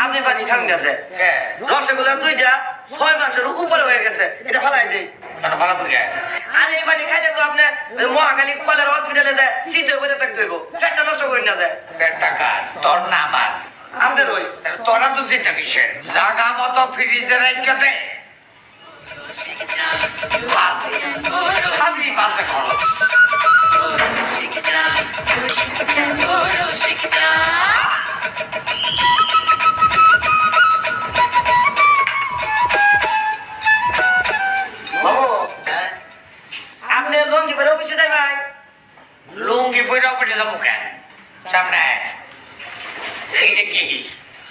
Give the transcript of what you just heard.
আপনি পানি খান গেছে রসগোল্লা 2টা 6 মাসের উপরে হয়ে গেছে এটা ফালাই দেই কেন ভালো বুঝে আর এই পানি খাইলে তো আপনি মহাখালী কলের হসপিটালে যায় সিটে বসে থাকতে হইব পেটটা নষ্ট করি না যায় টাকা তোর না আমার আপনার ওই তোরা তো চিন্তা কিসের জাগা মতো ফ্রিজে রেখে দে খালি বাজে খরচ শিখে যা